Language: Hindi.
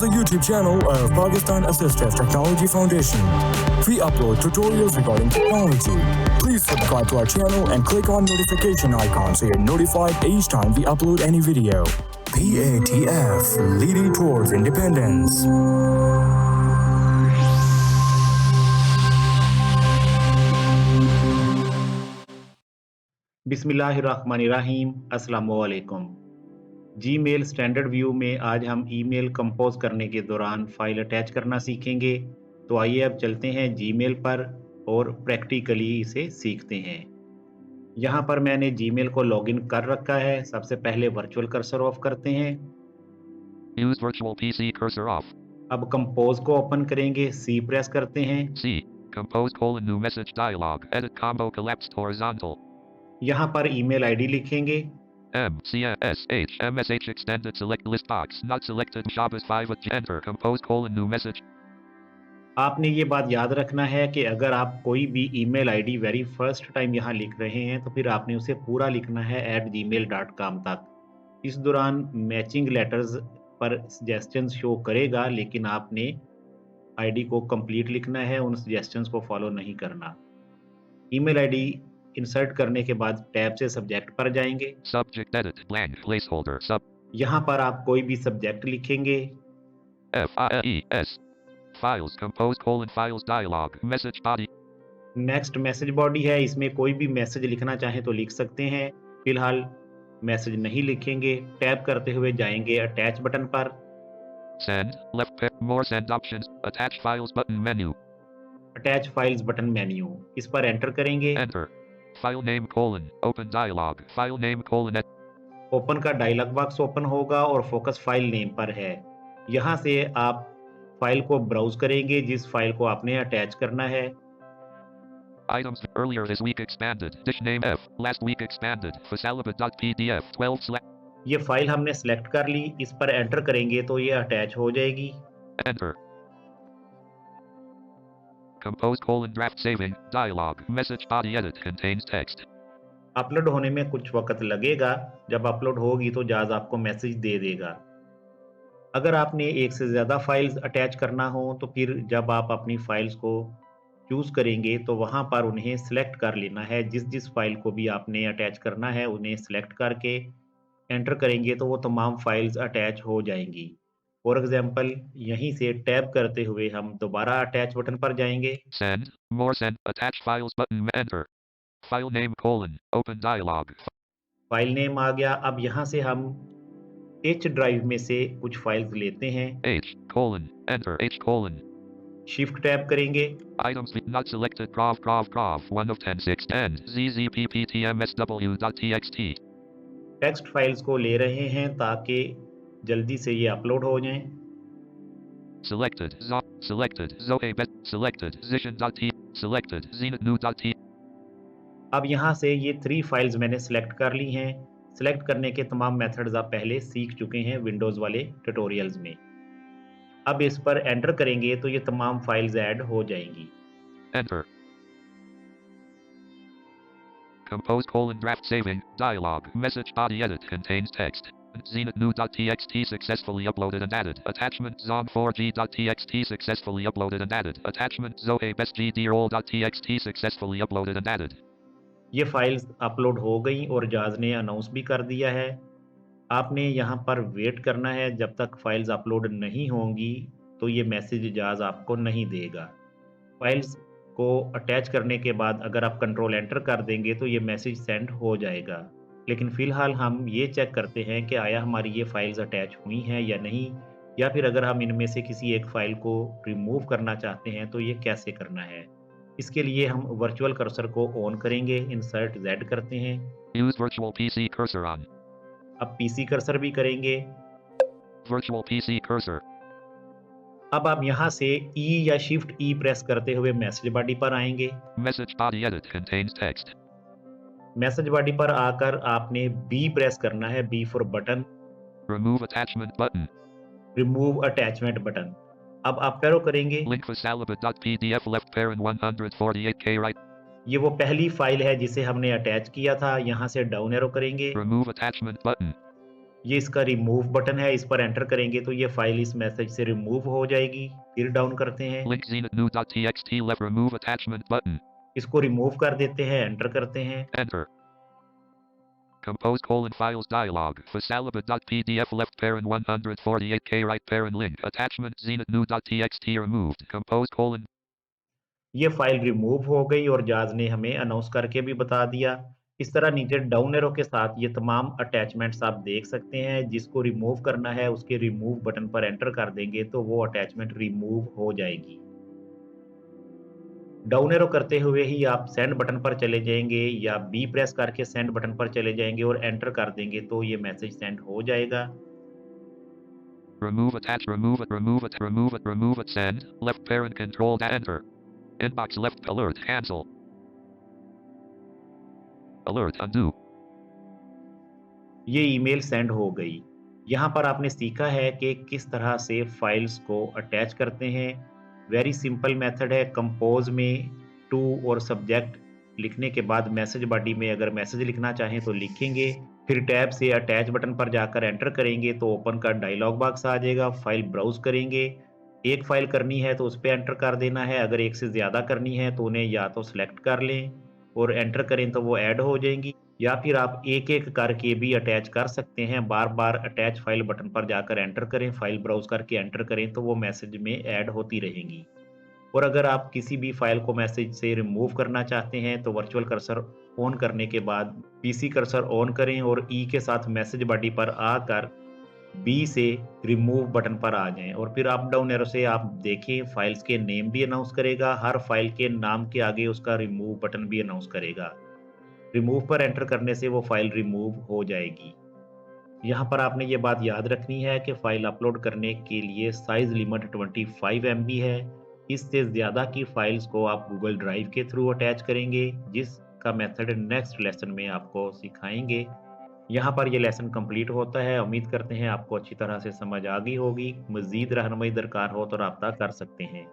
the YouTube channel of Pakistan Assistive Technology Foundation. We upload tutorials regarding technology. Please subscribe to our channel and click on notification icon so you're notified each time we upload any video. PATF, leading towards independence. बिस्मिल्लाहिर्रहमानिर्रहीम, अस्सलामुअलैकुम। जीमेल स्टैंडर्ड व्यू में आज हम ईमेल कंपोज करने के दौरान फाइल अटैच करना सीखेंगे। तो आइए अब चलते हैं जीमेल पर और प्रैक्टिकली इसे सीखते हैं। यहाँ पर मैंने जीमेल को लॉगिन कर रखा है। सबसे पहले वर्चुअल कर्सर ऑफ करते हैं। Use virtual PC cursor off. अब कंपोज को ओपन करेंगे, सी प्रेस करते हैं। C. Compose : new message dialog. Edit combo collapsed horizontal. यहाँ पर ईमेल आईडी लिखेंगे। M C S H M S H extended select list box not selected Shabbos 5 enter compose : new message. आपने ये बात याद रखना है कि अगर आप कोई भी email ID very first time यहाँ लिख रहे हैं तो फिर आपने उसे पूरा लिखना है @gmail.com तक। इस दौरान मैचिंग लेटर्स पर सजेशंस शो करेगा, लेकिन आपने आईडी को कंप्लीट लिखना है, उन सजेशंस को फॉलो नहीं करना। ईमेल आईडी इंसर्ट करने के बाद टैब से सब्जेक्ट पर जाएंगे। Subject edit blank placeholder sub. यहाँ पर आप कोई भी सब्जेक्ट लिखेंगे। FILES files compose : files dialog message body. Next message body है, इसमें कोई भी मैसेज लिखना चाहे तो लिख सकते हैं। फिलहाल मैसेज नहीं लिखेंगे। टैप करते हुए जाएंगे अटैच बटन पर। Send left pick more send options attach files button menu. Attach files button menu, इस पर एंटर करेंगे। Enter file name : open dialog file name : open का डायलॉग बॉक्स ओपन होगा और फोकस फाइल नेम पर है। यहाँ से आप फाइल को ब्राउज करेंगे जिस फाइल को आपने अटैच करना है। Items earlier this week expanded dish name F last week expanded fasalaba.pdf 12 select. ये फाइल हमने सेलेक्ट कर ली, इस पर एंटर करेंगे तो ये अटैच हो जाएगी। Enter compose : draft saving dialog message body edit contains text. Upload होने में कुछ वक्त लगेगा। जब अपलोड होगी तो जाज आपको मैसेज दे देगा। अगर आपने एक से ज़्यादा फाइल्स अटैच करना हो तो फिर जब आप अपनी फाइल्स को चूज़ करेंगे तो वहाँ पर उन्हें सिलेक्ट कर लेना है। जिस फाइल को भी आपने अटैच करना है उन्हें सिलेक्ट करके एंटर करेंगे तो वो तमाम फाइल्स अटैच हो जाएंगी। फॉर एग्जांपल यहीं से टैब करते हुए हम दोबारा अटैच बटन पर जाएंगे। Send more send attach files button enter file name : open dialog. File name आ गया। अब यहाँ से हम H ड्राइव में से कुछ फाइल्स लेते हैं। H : enter H : shift tab करेंगे। items not selected prov 1 of 10 6 10 zzpptmsw.txt. Text files को ले रहे हैं ताकि जल्दी से ये अपलोड हो जाएं। Selected zoe bet selected zishan.t selected zenithnew.t. अब यहाँ से ये 3 फाइल्स मैंने सेलेक्ट कर ली हैं। सेलेक्ट करने के तमाम मेथड्स आप पहले सीख चुके हैं विंडोज़ वाले ट्यूटोरियल्स में। अब इस पर एंटर करेंगे तो ये तमाम फाइल्स ऐड हो जाएंगी। Enter compose : draft saving dialog message body edit contains text. zenithnew.txt successfully uploaded and added. Attachment zong4g.txt successfully uploaded and added. Attachment zoebestgdroll.txt successfully uploaded and added. ये फाइल्स अपलोड हो गई और जाज ने अनाउंस भी कर दिया है। आपने यहाँ पर वेट करना है जब तक फाइल्स अपलोड नहीं होंगी तो ये मैसेज जाज आपको नहीं देगा। फाइल्स को अटैच करने के बाद अगर आप कंट्रोल एंटर कर देंगे तो ये मैसेज सेंड हो जाएगा। लेकिन फ़िलहाल हम ये चेक करते हैं कि आया हमारी ये फाइल्स अटैच हुई हैं या नहीं, या फिर अगर हम इनमें से किसी एक फ़ाइल को रिमूव करना चाहते हैं तो ये कैसे करना है। इसके लिए हम वर्चुअल कर्सर को ऑन करेंगे, इंसर्ट Z करते हैं। Use virtual PC cursor on. अब PC कर्सर भी करेंगे। Virtual PC cursor. अब आप यहाँ से E या शिफ्ट E प्रेस करते हुए मैसेज बॉडी पर आएंगे। Message body edit contains text. Message body पर आकर आपने B प्रेस करना है, B for button. Remove attachment button. Remove attachment button. अब आप एरो करेंगे। Link fasalaba.pdf left parent 148K right. ये वो पहली फाइल है जिसे हमने अटैच किया था। यहाँ से डाउन एरो करेंगे। Remove attachment button. ये इसका रिमूव बटन है, इस पर एंटर करेंगे तो ये फाइल इस मैसेज से रिमूव हो जाएगी। फिर डाउन करते हैं, Link zenithnew.txt left remove attachment button. इसको रिमूव कर देते हैं, एंटर करते हैं। Enter. Compose files dialog. Fasalaba.pdf left parent 148k right parent link. Attachment zenithnew.txt removed. Compose ये फाइल रिमूव हो गई और जाज ने हमें अनाउंस करके भी बता दिया। इस तरह नीचे डाउन एरो के साथ ये तमाम अटैचमेंट्स आप देख सकते हैं। जिसको रिमूव करना है उसके रिमूव बटन पर एंटर कर देंगे तो वो अटैचमेंट रिमूव हो जाएगी। डाउन एरो करते हुए ही आप सेंड बटन पर चले जाएंगे या बी प्रेस करके सेंड बटन पर चले जाएंगे और एंटर कर देंगे तो ये मैसेज सेंड हो जाएगा। remove attach remove it send left parent control enter. Inbox left alert cancel. Alert undo. ये ईमेल सेंड हो गई। यहाँ पर आपने सीखा है कि किस तरह से फाइल्स को अटैच करते हैं। वेरी सिंपल मेथड है। कंपोज में टू और सब्जेक्ट लिखने के बाद मैसेज बॉडी में अगर मैसेज लिखना चाहें तो लिखेंगे, फिर टैब से अटैच बटन पर जाकर एंटर करेंगे तो ओपन का डायलॉग बॉक्स आ जाएगा। फाइल ब्राउज करेंगे, एक फाइल करनी है तो उस पर एंटर कर देना है, अगर एक से ज़्यादा करनी है तो उन्हें या तो सिलेक्ट कर लें और एंटर करें तो वो ऐड हो जाएंगी, या फिर आप एक-एक करके भी अटैच कर सकते हैं। बार-बार अटैच फाइल बटन पर जाकर एंटर करें, फाइल ब्राउज़ करके एंटर करें तो वो मैसेज में ऐड होती रहेंगी। और अगर आप किसी भी फाइल को मैसेज से रिमूव करना चाहते हैं तो वर्चुअल कर्सर ऑन करने के बाद पीसी कर्सर ऑन करें और ई के साथ मैसेज बॉडी पर आकर बी से रिमूव बटन पर आ जाएं और फिर अप डाउन एरो से आप देखें फाइल्स के नेम भी अनाउंस करेगा, हर फाइल के नाम के आगे उसका रिमूव बटन भी अनाउंस करेगा। रिमूव पर एंटर करने से वो फाइल रिमूव हो जाएगी। यहाँ पर आपने ये बात याद रखनी है कि फाइल अपलोड करने के लिए साइज लिमिट 25 MB है। इससे ज़्यादा की फाइल्स को आप गूगल ड्राइव के थ्रू अटैच करेंगे, जिसका मेथड नेक्स्ट लेसन में आपको सिखाएंगे। यहाँ पर ये लेसन कंप्लीट होता है। उम्मीद करते हैं आपको अच्छी तरह से समझ आ गई होगी। मज़ीद रहनुमाई दरकार हो तो राब्ता कर सकते हैं।